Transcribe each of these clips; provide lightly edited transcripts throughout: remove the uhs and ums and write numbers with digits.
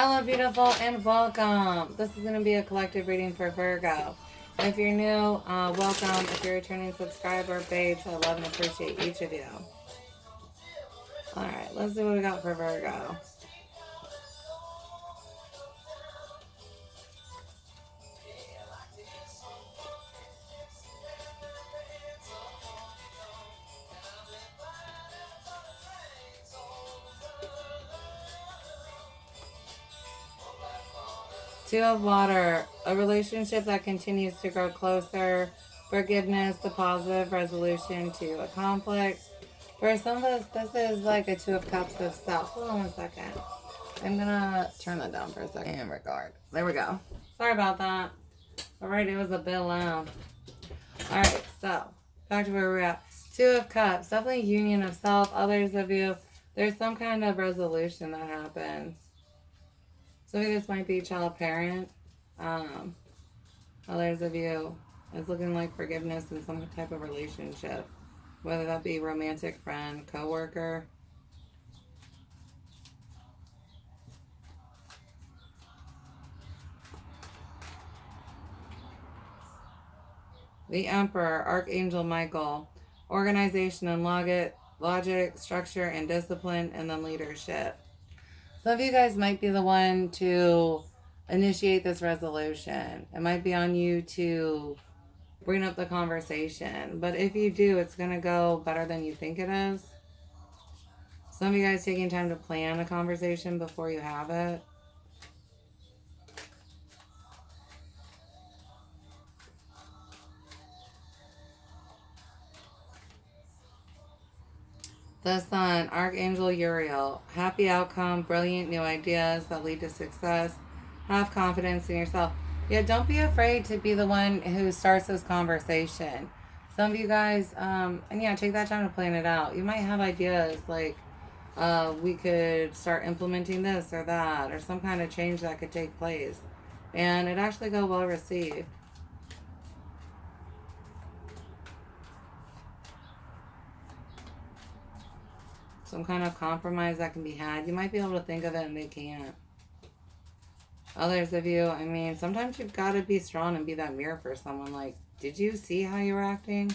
Hello, beautiful, and welcome. This is going to be a collective reading for Virgo. If you're new, welcome. If you're a returning subscriber, babes, I love and appreciate each of you. All right, let's see what we got for Virgo. Two of Water, a relationship that continues to grow closer, forgiveness, the positive resolution to a conflict. For some of us, this is like a Two of Cups of self. Hold on one second. I'm gonna turn that down for a second in regard. There we go. Sorry about that. Alright, it was a bit loud. Alright, so back to where we're at. Two of Cups, definitely union of self. Others of you, there's some kind of resolution that happens. Some of this might be child parent. Others of you, it's looking like forgiveness in some type of relationship, whether that be romantic, friend, co-worker. The Emperor, Archangel Michael, organization and logic, structure and discipline, and then leadership. Some of you guys might be the one to initiate this resolution. It might be on you to bring up the conversation. But if you do, it's going to go better than you think it is. Some of you guys taking time to plan a conversation before you have it. The Sun, Archangel Uriel, happy outcome, brilliant new ideas that lead to success. Have confidence in yourself. Yeah, don't be afraid to be the one who starts this conversation. Some of you guys, and yeah, take that time to plan it out. You might have ideas like, we could start implementing this or that, or some kind of change that could take place. And it actually go well received. Some kind of compromise that can be had. You might be able to think of it and they can't. Others of you, I mean, sometimes you've got to be strong and be that mirror for someone. Like, did you see how you were acting?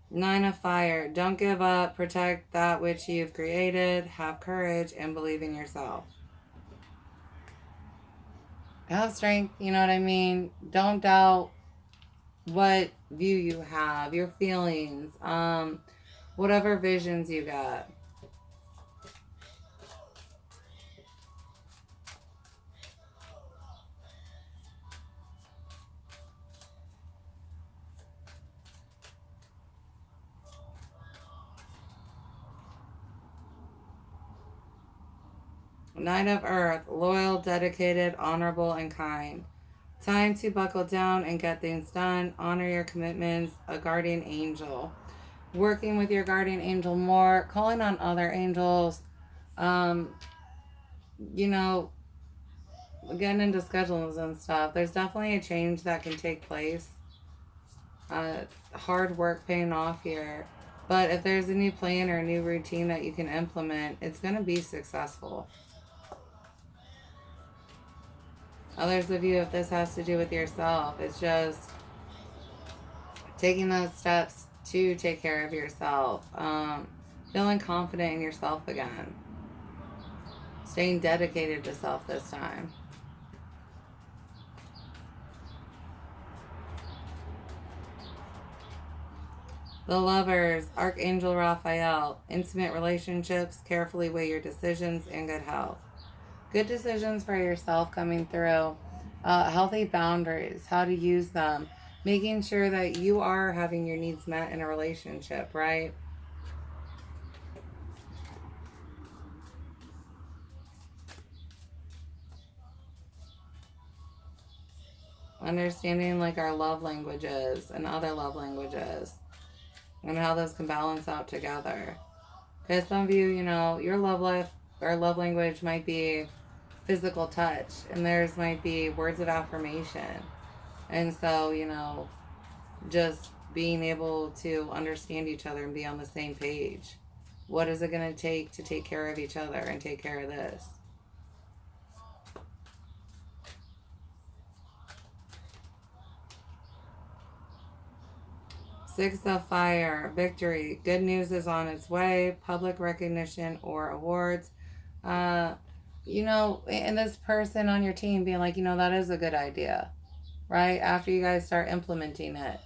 Nine of Fire. Don't give up. Protect that which you've created. Have courage and believe in yourself. Have strength, you know what I mean? Don't doubt what view you have, your feelings, whatever visions you got. Knight of Earth, loyal, dedicated, honorable, and kind. Time to buckle down and get things done. Honor your commitments. A guardian angel. Working with your guardian angel more. Calling on other angels. You know, getting into schedules and stuff. There's definitely a change that can take place. Hard work paying off here. But if there's a new plan or a new routine that you can implement, it's going to be successful. Others of you, if this has to do with yourself, it's just taking those steps to take care of yourself. Feeling confident in yourself again. Staying dedicated to self this time. The Lovers, Archangel Raphael, intimate relationships, carefully weigh your decisions, and good health. Good decisions for yourself coming through. Healthy boundaries, how to use them. Making sure that you are having your needs met in a relationship, right? Understanding like our love languages and other love languages. And how those can balance out together. Because some of you, you know, your love life or love language might be physical touch, and theirs might be words of affirmation. And so, you know, just being able to understand each other and be on the same page. what is it going to take care of each other and take care of this? Six of Fire, victory. Good news is on its way. Public recognition or awards. You know, and this person on your team being like, you know, that is a good idea, right? After you guys start implementing it,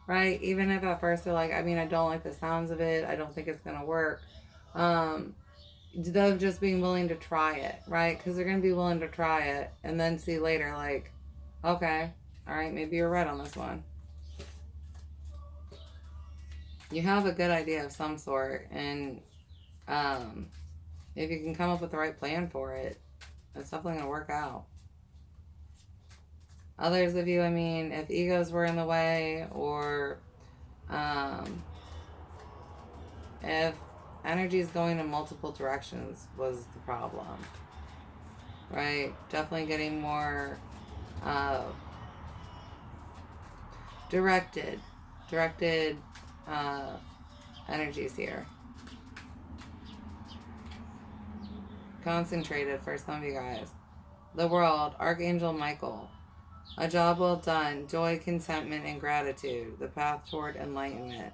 right? Even if at first they're like, I mean, I don't like the sounds of it. I don't think it's going to work. Them just being willing to try it, right? Because they're going to be willing to try it and then see later, like, okay, all right, maybe you're right on this one. You have a good idea of some sort, and if you can come up with the right plan for it, it's definitely going to work out. Others of you, I mean, if egos were in the way, or if energy is going in multiple directions was the problem, right? Definitely getting more directed energies here. Concentrated for some of you guys. The World, Archangel Michael. A job well done, joy, contentment, and gratitude. The path toward enlightenment.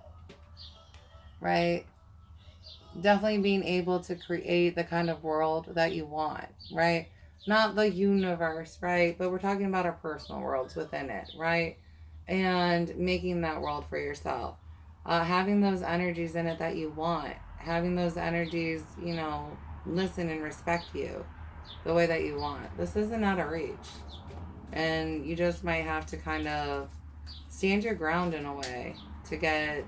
Right? Definitely being able to create the kind of world that you want, right? Not the universe, right? But we're talking about our personal worlds within it, right? And making that world for yourself. Having those energies in it that you want. Having those energies, you know, listen and respect you the way that you want. This isn't out of reach. And you just might have to kind of stand your ground in a way to get,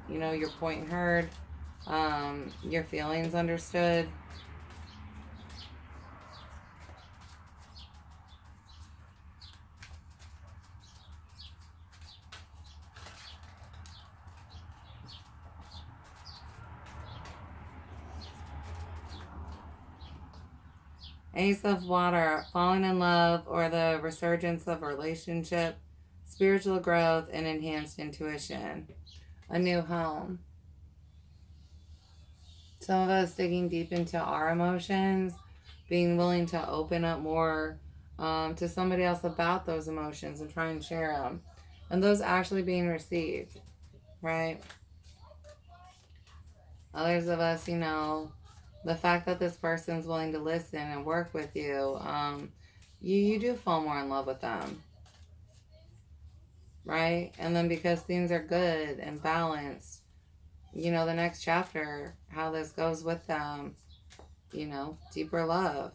you know, your point heard, your feelings understood. Ace of Water, falling in love or the resurgence of a relationship, spiritual growth, and enhanced intuition. A new home. Some of us digging deep into our emotions, being willing to open up more to somebody else about those emotions and try and share them. And those actually being received, right? Others of us, you know, the fact that this person's willing to listen and work with you, you do fall more in love with them, right? And then because things are good and balanced, you know, the next chapter, how this goes with them, you know, deeper love.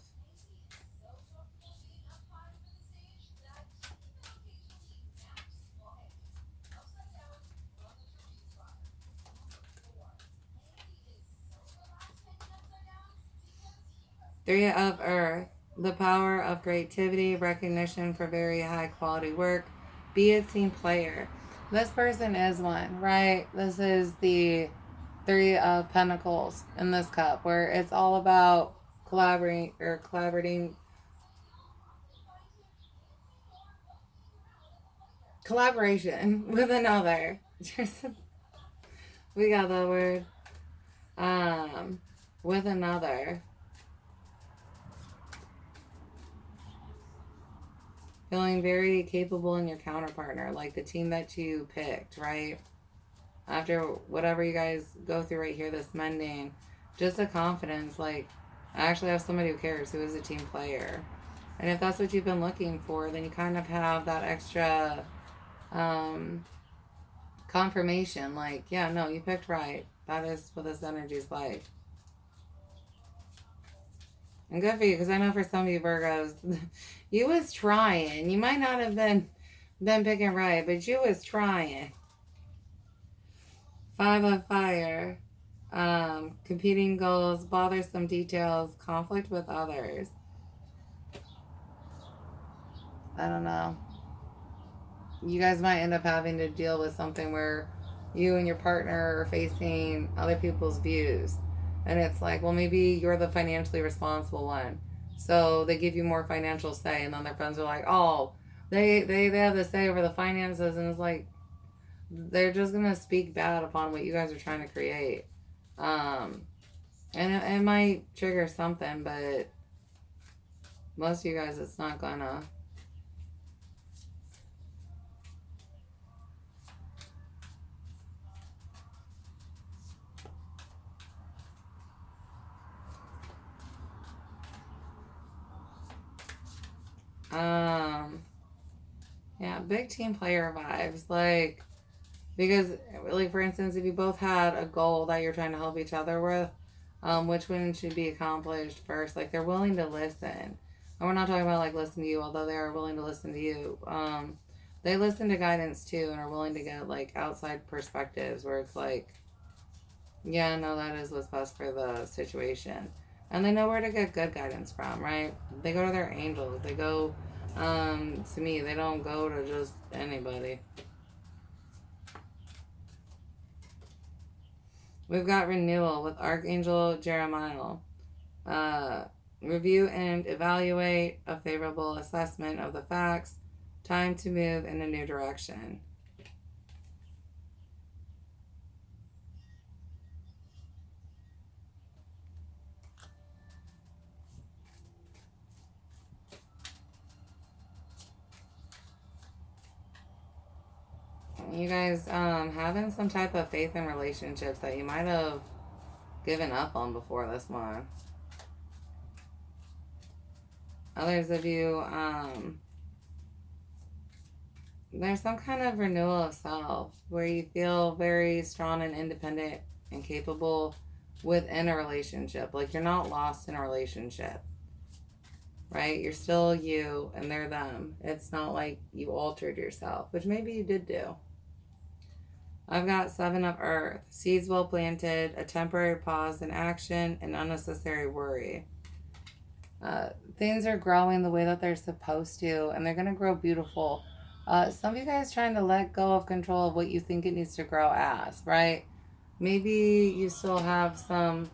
Three of Earth, the power of creativity, recognition for very high quality work, be a team player. This person is one, right? This is the Three of Pentacles in this cup, where it's all about collaborating collaboration with another. We got that word. With another. Feeling very capable in your counterpartner, like the team that you picked, right? After whatever you guys go through right here, this mending, just a confidence, like, I actually have somebody who cares, who is a team player. And if that's what you've been looking for, then you kind of have that extra confirmation, like, yeah, no, you picked right. That is what this energy is like. And good for you, because I know for some of you Virgos, you was trying. You might not have been picking right, but you was trying. Five of Fire. Competing goals, bothersome details, conflict with others. I don't know. You guys might end up having to deal with something where you and your partner are facing other people's views. And it's like, well, maybe you're the financially responsible one. So they give you more financial say. And then their friends are like, oh, they have the say over the finances. And it's like, they're just going to speak bad upon what you guys are trying to create. And it might trigger something, but most of you guys, it's not gonna. Yeah, big team player vibes. Like, because, like, for instance, if you both had a goal that you're trying to help each other with, which one should be accomplished first? Like, they're willing to listen. And we're not talking about, like, listen to you, although they are willing to listen to you. They listen to guidance, too, and are willing to get, like, outside perspectives where it's like, yeah, no, that is what's best for the situation. And they know where to get good guidance from, right? They go to their angels. They go to me. They don't go to just anybody. We've got renewal with Archangel Jeremiah. Review and evaluate a favorable assessment of the facts. Time to move in a new direction. You guys having some type of faith in relationships that you might have given up on before this one. Others of you, there's some kind of renewal of self where you feel very strong and independent and capable within a relationship. Like, you're not lost in a relationship, right? You're still you and they're them. It's not like you altered yourself, which maybe you did do. I've got 7 of Earth. Seeds well planted, a temporary pause in action, and unnecessary worry. Things are growing the way that they're supposed to, and they're going to grow beautiful. Some of you guys trying to let go of control of what you think it needs to grow as, right? Maybe you still have some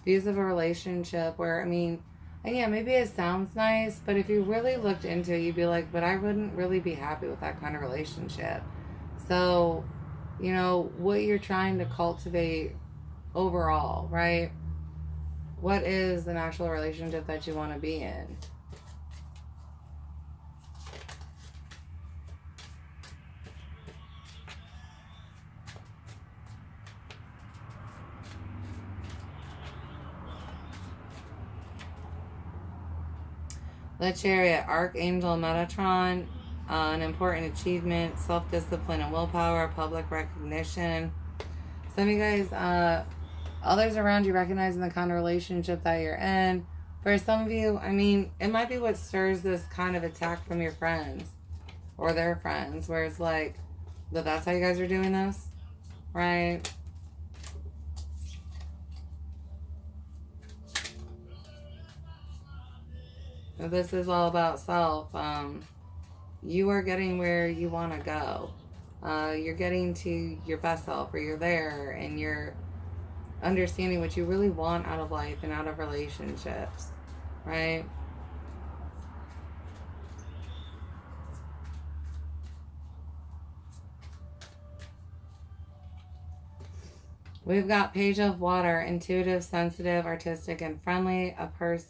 views of a relationship where, I mean, and yeah, maybe it sounds nice, but if you really looked into it, you'd be like, but I wouldn't really be happy with that kind of relationship. So, you know, what you're trying to cultivate overall, right? What is the actual relationship that you want to be in? The Chariot, Archangel Metatron, an important achievement, self-discipline and willpower, public recognition. Some of you guys, others around you recognizing the kind of relationship that you're in. For some of you, I mean, it might be what stirs this kind of attack from your friends or their friends, where it's like, that's how you guys are doing this, right? This is all about self. You are getting where you want to go. You're getting to your best self, or you're there, and you're understanding what you really want out of life and out of relationships, right? We've got Page of Water, intuitive, sensitive, artistic, and friendly.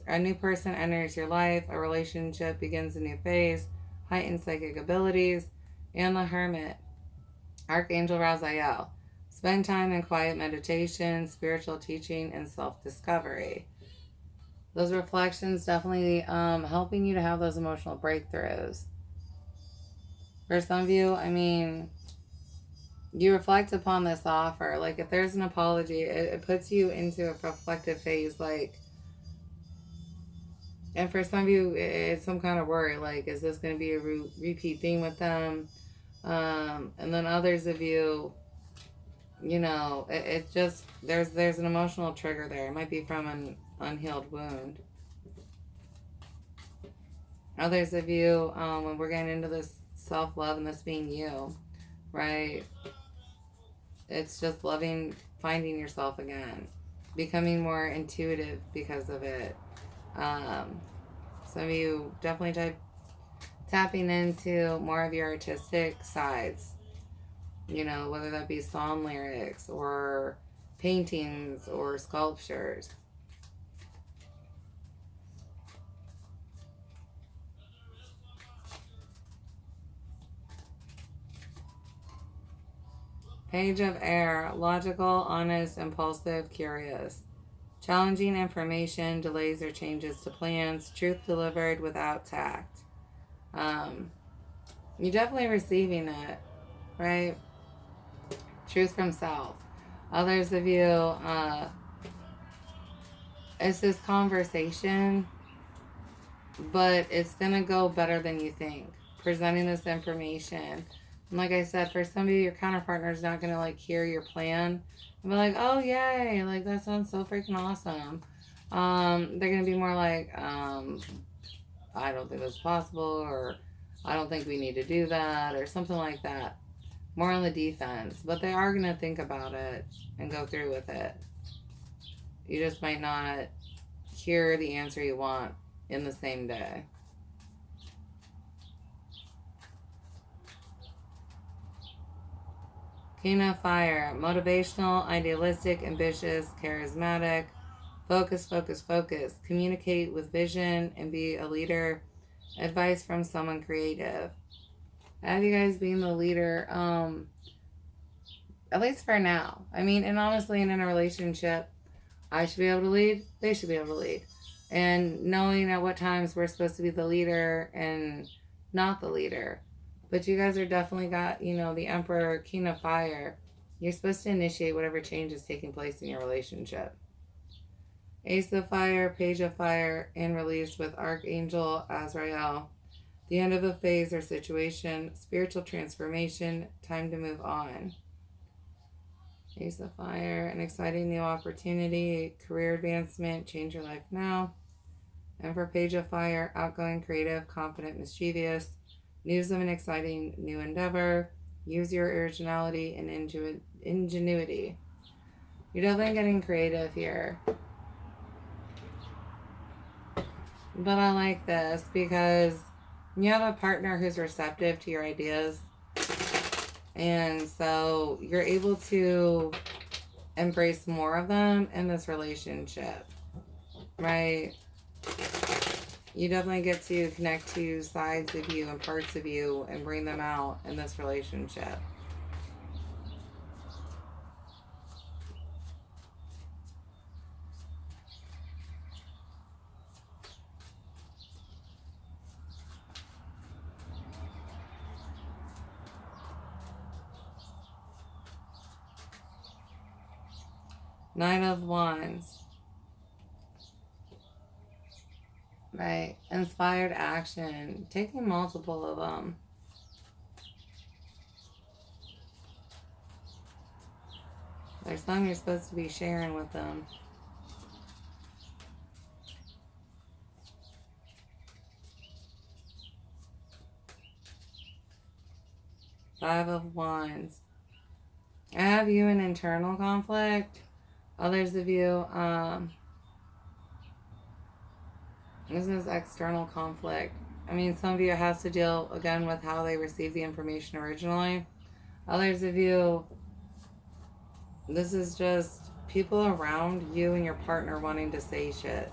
A new person enters your life. A relationship begins a new phase. Heightened psychic abilities. And the Hermit, Archangel Raziel. Spend time in quiet meditation, spiritual teaching, and self-discovery. Those reflections definitely helping you to have those emotional breakthroughs. For some of you, I mean, you reflect upon this offer. Like, if there's an apology, it puts you into a reflective phase. Like, and for some of you, it's some kind of worry. Like, is this going to be a repeat thing with them? And then others of you, you know, it just, there's an emotional trigger there. It might be from an unhealed wound. Others of you, when we're getting into this self-love and this being you, right? It's just loving, finding yourself again, becoming more intuitive because of it. Some of you definitely tapping into more of your artistic sides, you know, whether that be song lyrics or paintings or sculptures. Page of Air, logical, honest, impulsive, curious. Challenging information, delays or changes to plans, truth delivered without tact. You're definitely receiving it, right? Truth from self. Others of you, it's this conversation, but it's going to go better than you think. Presenting this information. And like I said, for some of you, your counterpartner is not going to like hear your plan and be like, oh, yay, like that sounds so freaking awesome. They're going to be more like, I don't think that's possible, or I don't think we need to do that, or something like that. More on the defense, but they are going to think about it and go through with it. You just might not hear the answer you want in the same day. King of Fire, motivational, idealistic, ambitious, charismatic, focus, focus, focus, communicate with vision and be a leader, advice from someone creative. I have you guys being the leader, at least for now. I mean, and honestly, in a relationship, I should be able to lead, they should be able to lead. And knowing at what times we're supposed to be the leader and not the leader. But you guys are definitely got, you know, the Emperor, King of Fire. You're supposed to initiate whatever change is taking place in your relationship. Ace of Fire, Page of Fire, and release with Archangel Azrael. The end of a phase or situation, spiritual transformation, time to move on. Ace of Fire, an exciting new opportunity, career advancement, change your life now. And for Page of Fire, outgoing, creative, confident, mischievous, news of an exciting new endeavor, use your originality and ingenuity. You're definitely getting creative here. But I like this because you have a partner who's receptive to your ideas. And so you're able to embrace more of them in this relationship, right? You definitely get to connect to sides of you and parts of you and bring them out in this relationship. Nine of Wands. Right. Inspired action. Taking multiple of them. There's some you're supposed to be sharing with them. Five of Wands. I have you in internal conflict. Others of you, this is external conflict. I mean, some of you has to deal, again, with how they received the information originally. Others of you, this is just people around you and your partner wanting to say shit.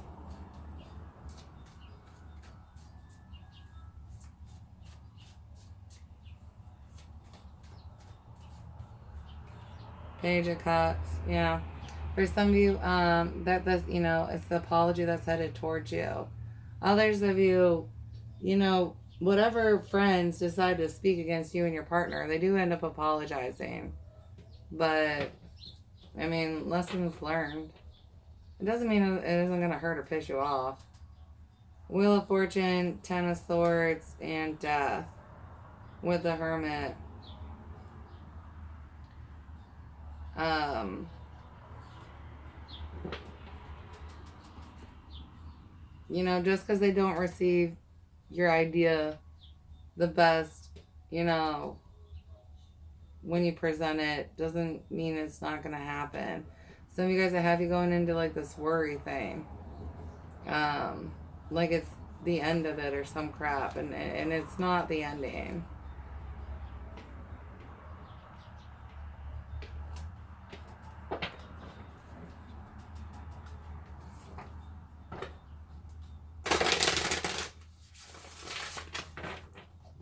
Page of Cups, yeah. For some of you, that's, you know, it's the apology that's headed towards you. Others of you, you know, whatever friends decide to speak against you and your partner, they do end up apologizing. But, I mean, lessons learned. It doesn't mean it isn't going to hurt or piss you off. Wheel of Fortune, Ten of Swords, and Death with the Hermit. You know, just because they don't receive your idea the best, you know, when you present it, doesn't mean it's not going to happen. Some of you guys, I have you going into like this worry thing. Like it's the end of it or some crap, and it's not the ending.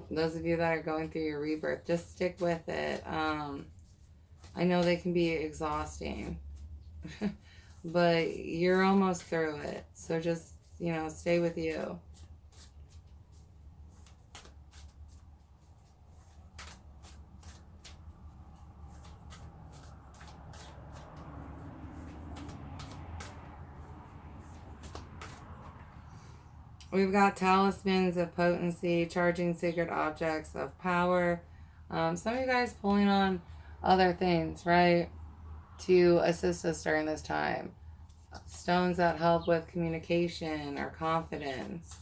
Those of you that are going through your rebirth, just stick with it. I know they can be exhausting, but you're almost through it. So just, you know, stay with you. We've got talismans of potency, charging sacred objects of power. Some of you guys pulling on other things, right, to assist us during this time. Stones that help with communication or confidence.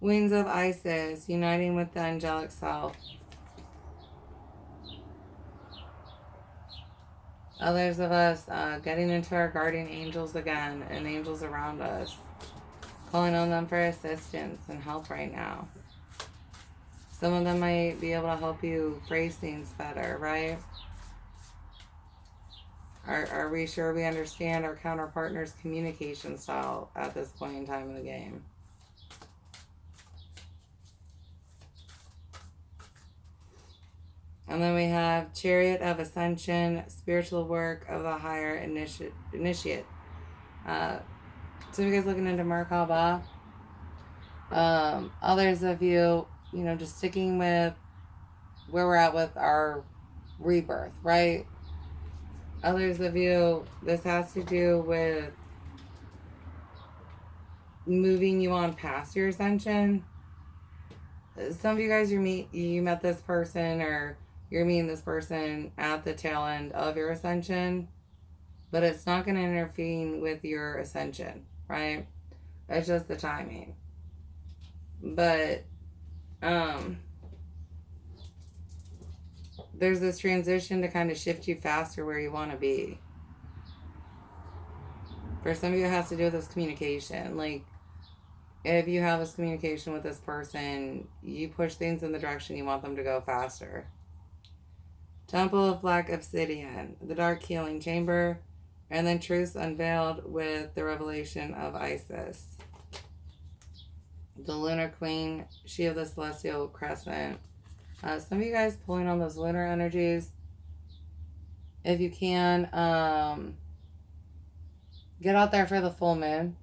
Wings of Isis, uniting with the angelic self. Others of us getting into our guardian angels again and angels around us. Calling on them for assistance and help right now. Some of them might be able to help you phrase things better, right? Are we sure we understand our counterpartner's communication style at this point in time in the game? And then we have Chariot of Ascension, spiritual work of the higher initiate. So you guys looking into Merkaba? Others of you, you know, just sticking with where we're at with our rebirth, right? Others of you, this has to do with moving you on past your ascension. Some of you guys, you met this person, or you're meeting this person at the tail end of your ascension, but it's not going to interfere with your ascension, right? It's just the timing. But there's this transition to kind of shift you faster where you want to be. For some of you, it has to do with this communication. Like, if you have this communication with this person, you push things in the direction you want them to go faster. Temple of Black Obsidian, the Dark Healing Chamber, and then truths unveiled with the revelation of Isis. The Lunar Queen, she of the Celestial Crescent. Some of you guys pulling on those lunar energies. If you can, get out there for the full moon.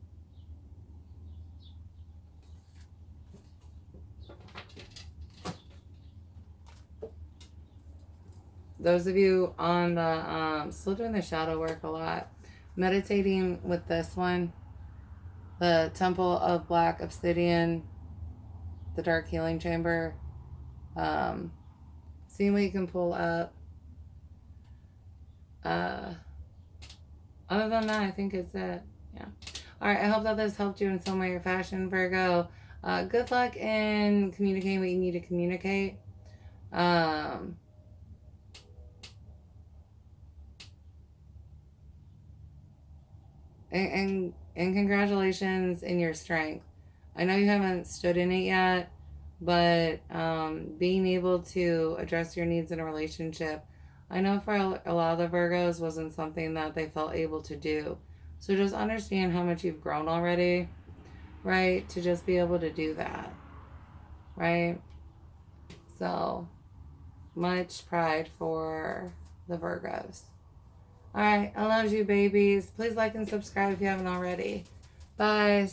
Those of you on the, still doing the shadow work a lot, meditating with this one, the Temple of Black Obsidian, the Dark Healing Chamber, seeing what you can pull up. Other than that, I think it's it. Yeah. All right. I hope that this helped you in some way or fashion, Virgo. Good luck in communicating what you need to communicate. And congratulations in your strength. I know you haven't stood in it yet, but being able to address your needs in a relationship, I know for a lot of the Virgos wasn't something that they felt able to do. So just understand how much you've grown already, right? To just be able to do that, right? So much pride for the Virgos. All right, I love you, babies. Please like and subscribe if you haven't already. Bye.